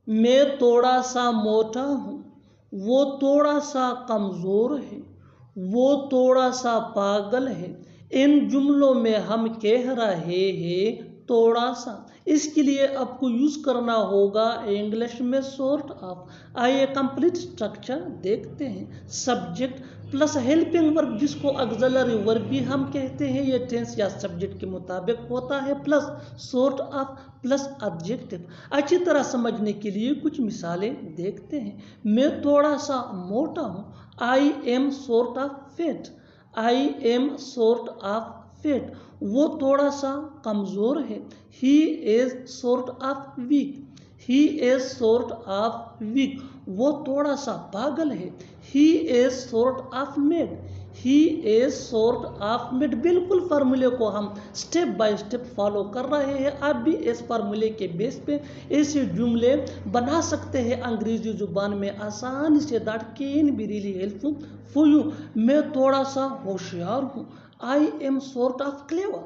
मैं थोड़ा सा मोटा हूँ, वो थोड़ा सा कमज़ोर है, वो थोड़ा सा पागल है। इन जुमलों में हम कह रहे हैं थोड़ा सा, इसके लिए आपको यूज़ करना होगा इंग्लिश में सॉर्ट ऑफ। आइए कंप्लीट स्ट्रक्चर देखते हैं। सब्जेक्ट प्लस हेल्पिंग वर्ब, जिसको ऑक्सिलरी वर्ब भी हम कहते हैं, ये टेंस या सब्जेक्ट के मुताबिक होता है, plus sort of plus objective. अच्छी तरह समझने के लिए कुछ मिसालें देखते हैं। मैं थोड़ा सा मोटा हूँ, I am sort of fat, I am sort of fat. वो थोड़ा सा कमज़ोर है, he is sort of weak, he is sort of weak. वो थोड़ा सा पागल है, he is sort of mad, he is sort of mad. बिल्कुल फार्मूले को हम स्टेप बाय स्टेप फॉलो कर रहे हैं। आप भी इस फार्मूले के बेस पे ऐसे जुमले बना सकते हैं अंग्रेजी जुबान में आसानी से। That can be really helpful for you. मैं थोड़ा सा होशियार हूँ, I am sort of clever,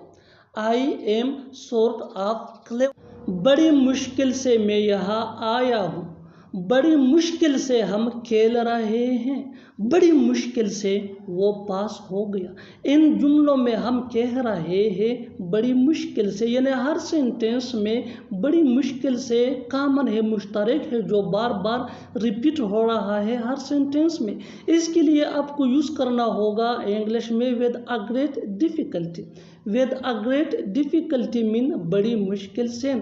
I am sort of clever. बड़ी मुश्किल से मैं यहाँ आया हूँ, बड़ी मुश्किल से हम खेल रहे हैं, बड़ी मुश्किल से वो पास हो गया। इन जुमलों में हम कह रहे हैं बड़ी मुश्किल से, यानी हर सेंटेंस में बड़ी मुश्किल से कॉमन है, मुश्तरक है, जो बार बार रिपीट हो रहा है हर सेंटेंस में। इसके लिए आपको यूज़ करना होगा इंग्लिश में with a great difficulty. With a great difficulty mean बड़ी मुश्किल से।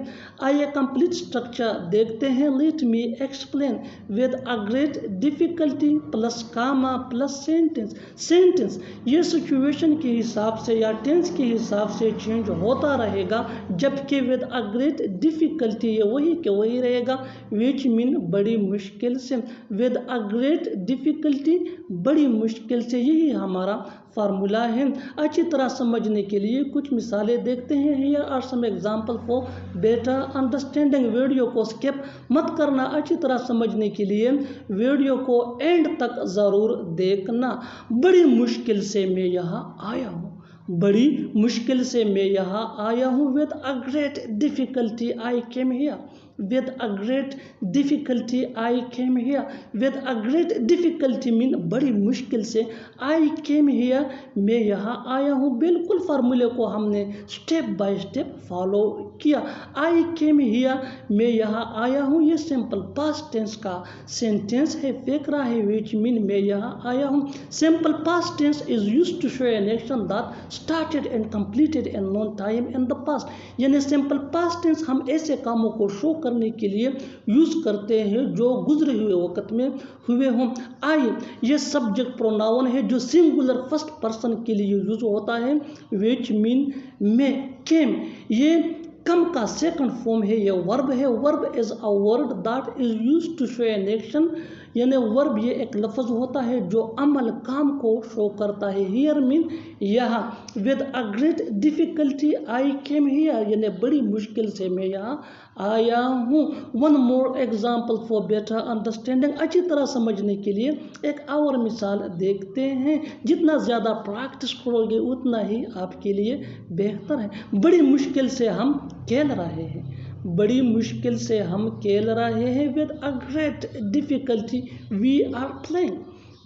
आइए कंप्लीट स्ट्रक्चर देखते हैं। Let me explain. With a great difficulty plus comma plus sentence. Sentence ये सिचुएशन के हिसाब से या टेंस के हिसाब से चेंज होता रहेगा, जबकि विद अ ग्रेट डिफ़िकल्टी ये वही के वही रहेगा, विच मीन बड़ी मुश्किल से। विद अ ग्रेट डिफ़िकल्टी बड़ी मुश्किल से, यही हमारा फार्मूला है। अच्छी तरह समझने के लिए कुछ मिसालें देखते हैं। Here are some example for better understanding. Video को स्किप मत करना, अच्छी तरह समझने के लिए वीडियो को एंड तक ज़रूर देखना। बड़ी मुश्किल से मैं यहाँ आया हूँ, बड़ी मुश्किल से मैं यहाँ आया हूँ। With a great difficulty I came here, with a great difficulty I came here। with a great difficulty mean बड़ी मुश्किल से, I came here मैं यहाँ आया हूँ। बिल्कुल फार्मूले को हमने स्टेप बाय स्टेप फॉलो किया। I came here मैं यहाँ आया हूँ, ये सिंपल पास्ट टेंस का सेंटेंस है, फेंक रहा है, विच मीन मैं यहाँ आया हूँ। Simple past tense is used to show an action that started and completed in long time in the past. यानी सिंपल पास्ट टेंस हम ऐसे कामों को शो करने के लिए यूज़ करते हैं जो गुजरे हुए वक्त में हुए हों। आई ये सब्जेक्ट प्रोनाउन है जो सिंगुलर फर्स्ट पर्सन के लिए यूज होता है, विच मीन मैं। केम ये कम का सेकंड फॉर्म है, ये वर्ब है। Verb is a word that is used to show an action. यानी वर्ब ये एक लफ्ज़ होता है जो अमल काम को शो करता है। हियर मीन यहाँ। With a great difficulty I came here यानी बड़ी मुश्किल से मैं यहाँ आया हूँ। One more example for better understanding. अच्छी तरह समझने के लिए एक और मिसाल देखते हैं। जितना ज़्यादा प्रैक्टिस करोगे उतना ही आपके लिए बेहतर है। बड़ी मुश्किल से हम खेल रहे हैं, बड़ी मुश्किल से हम खेल रहे हैं। With a great difficulty we are playing,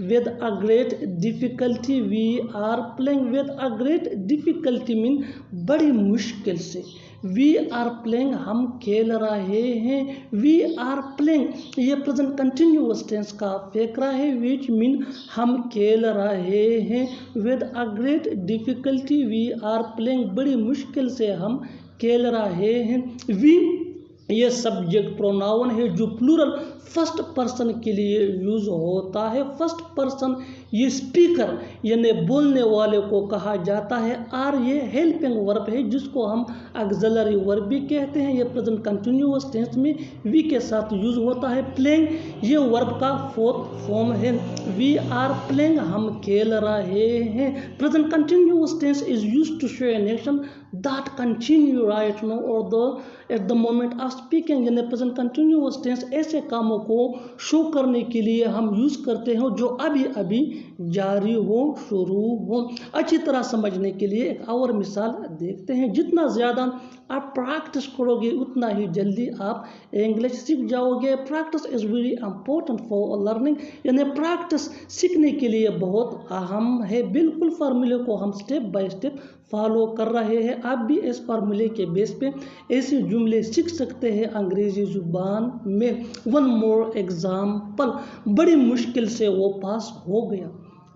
with a great difficulty we are playing। with a great difficulty mean बड़ी मुश्किल से, we are playing हम खेल रहे हैं। we are playing ये प्रेजेंट कंटिन्यूअस टेंस का फेकरा है, which मीन हम खेल रहे हैं। with a great difficulty we are playing बड़ी मुश्किल से हम खेल रहे हैं। we ये सब्जेक्ट प्रोनाउन है जो प्लूरल फर्स्ट पर्सन के लिए यूज़ होता है। फर्स्ट पर्सन ये स्पीकर यानी बोलने वाले को कहा जाता है। आर ये हेल्पिंग वर्ब है जिसको हम ऑक्सिलरी वर्ब भी कहते हैं। ये प्रेजेंट कंटिन्यूअस टेंस में वी के साथ यूज़ होता है। प्लेइंग ये वर्ब का फोर्थ फॉर्म है। वी आर प्लेइंग हम खेल रहे हैं। Present continuous tense is used to show an action that continue right now or the at the moment of speaking, यानी प्रेजेंट कंटिन्यूअस टेंस ऐसे कामों को शो करने के लिए हम यूज़ करते हैं जो अभी अभी जारी हो, शुरू हो। अच्छी तरह समझने के लिए एक और मिसाल देखते हैं। जितना ज़्यादा आप प्रैक्टिस करोगे उतना ही जल्दी आप इंग्लिश सीख जाओगे। Practice is very important for learning, यानी प्रैक्टिस सीखने के लिए बहुत अहम है। बिल्कुल फार्मूले को हम स्टेप बाय स्टेप फॉलो कर रहे हैं। आप भी इस फार्मूले के बेस पे ऐसे जुमले सीख सकते हैं अंग्रेजी जुबान में। वन मोर एग्जाम्पल, बड़ी मुश्किल से वो पास हो गया,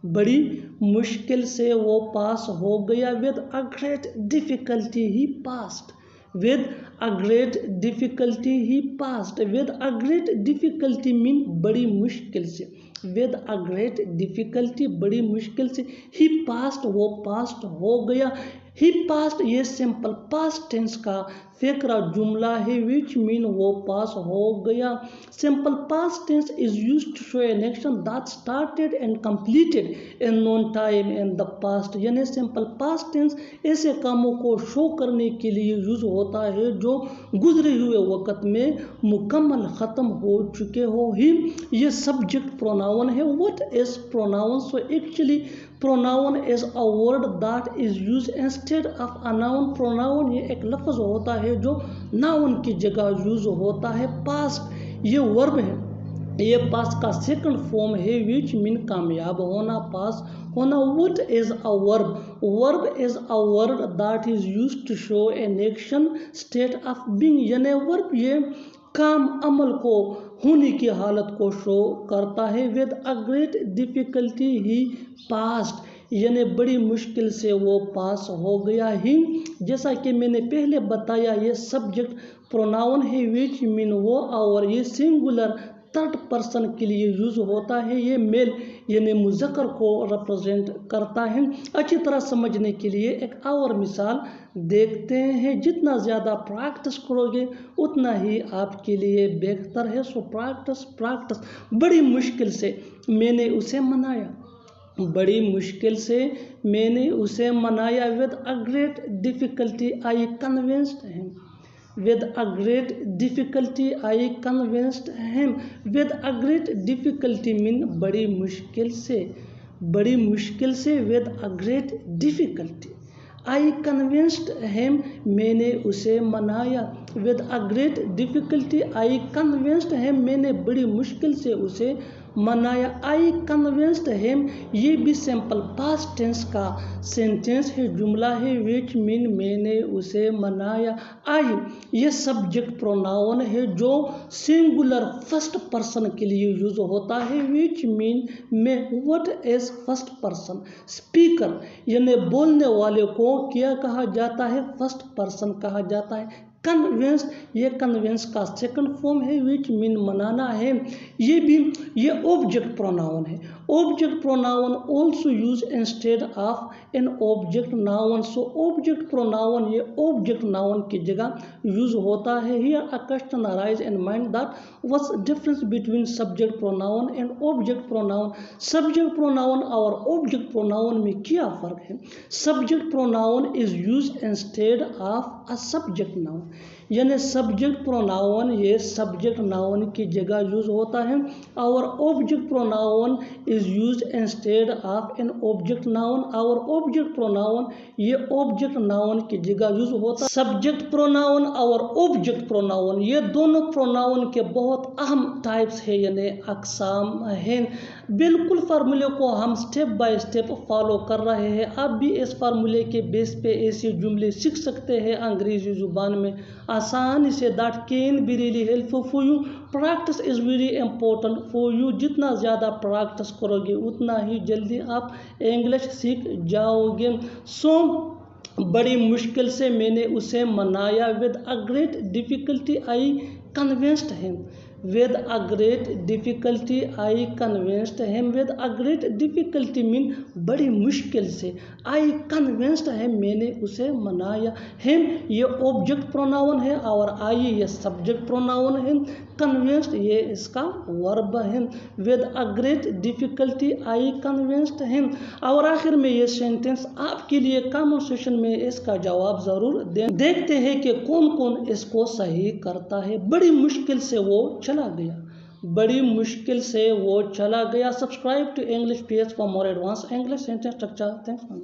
बड़ी मुश्किल से वो पास हो गया। With a great difficulty he passed, with a great difficulty he passed. With a great difficulty mean बड़ी मुश्किल से, विद अ ग्रेट डिफिकल्टी बड़ी मुश्किल से। ही पास्ड वो पास्ट हो गया। ही पास्ट ये सिंपल पास्ट टेंस का फेकरा जुमला है विच मीन वो पास हो गया। Simple past tense is used to show an action that started and completed in known time in the past, यानी सिंपल पास्ट टेंस ऐसे कामों को शो करने के लिए यूज होता है जो गुजरे हुए वक्त में मुकम्मल ख़त्म हो चुके हो। ही ये सब्जेक्ट प्रोनाउन है। What is pronoun? So actually pronoun is a word that is use instead of a noun. Pronoun ये एक लफ्ज़ होता है जो नाउन की जगह यूज होता है। पास्ट ये वर्ब है, ये पास्ट का सेकंड फॉर्म है विच मीन कामयाब होना, पास होना। What is a verb? Verb is a word that is used to show an action state of being, यानी वर्ब ये काम अमल को होने की हालत को शो करता है। With a great difficulty he past, यानी बड़ी मुश्किल से वो पास हो गया। ही जैसा कि मैंने पहले बताया ये सब्जेक्ट प्रोनाउन है विच मीन वो, और ये सिंगुलर थर्ड पर्सन के लिए यूज होता है। ये मेल यानी मुज़क्कर को रिप्रेजेंट करता है। अच्छी तरह समझने के लिए एक और मिसाल देखते हैं। जितना ज़्यादा प्रैक्टिस करोगे उतना ही आपके लिए बेहतर है। So practice practice. बड़ी मुश्किल से मैंने उसे मनाया, बड़ी मुश्किल से मैंने उसे मनाया। With a great difficulty I convinced him, with a great difficulty I convinced him। with a great difficulty mean बड़ी मुश्किल से, बड़ी मुश्किल से। with a great difficulty I convinced him मैंने उसे मनाया। with a great difficulty I convinced him मैंने बड़ी मुश्किल से उसे मनाया। I convinced him ये भी सिंपल पास्ट टेंस का सेंटेंस है, जुमला है विच मीन मैंने उसे मनाया। आई ये सब्जेक्ट प्रोनाउन है जो सिंगुलर फर्स्ट पर्सन के लिए यूज होता है विच मीन मैं। What is first person? Speaker यानी बोलने वाले को क्या कहा जाता है? फर्स्ट पर्सन कहा जाता है। कन्विंस ये कन्विंस का सेकंड फॉर्म है विच मीन मनाना है। ये भी ये ऑब्जेक्ट प्रोनाउन है। Object pronoun also use instead of an object noun. So object pronoun ये ऑब्जेक्ट नाउन की जगह यूज होता है। Here a question arise in mind that what's difference between subject pronoun and object pronoun. Subject pronoun और object pronoun में क्या फ़र्क है? Subject pronoun is use instead of a subject noun, यानी सब्जेक्ट प्रोनाउन ये subject noun की जगह use होता है, और object pronoun is use instead of an object noun. और ऑब्जेक्ट प्रोनाउन ये ऑब्जेक्ट नाउन की जगह यूज होता है। सब्जेक्ट प्रोनाउन और ऑब्जेक्ट प्रोनाउन ये दोनों प्रोनाउन के बहुत अहम टाइप्स है, यानी अक़साम हैं। बिल्कुल फार्मूले को हम स्टेप बाय स्टेप फॉलो कर रहे हैं। आप भी इस फार्मूले के बेस पे ऐसे जुमले सीख सकते हैं अंग्रेजी जुबान में आसानी से। That can be really helpful for you. Practice is very important for you. जितना ज़्यादा प्रैक्टिस करोगे उतना ही जल्दी आप इंग्लिश सीख जाओगे। सो बड़ी मुश्किल से मैंने उसे मनाया। With a great difficulty I convinced him, with a great difficulty I convinced him. With a great difficulty mean बड़ी मुश्किल से, आई कन्विंस्ड हिम मैंने उसे मनाया। हिम ये ऑब्जेक्ट प्रोनाउन है और आई ये सब्जेक्ट प्रोनाउन है। कन्विंस्ड ये इसका वर्ब है। With a great difficulty I convinced him. और आखिर में ये सेंटेंस आपके लिए कमेंट सेक्शन में इसका जवाब ज़रूर दें। देखते हैं कि कौन कौन इसको सही करता है। बड़ी मुश्किल से वो चला गया, बड़ी मुश्किल से वो चला गया। Subscribe to English page for more advance English sentence structure. Thanks.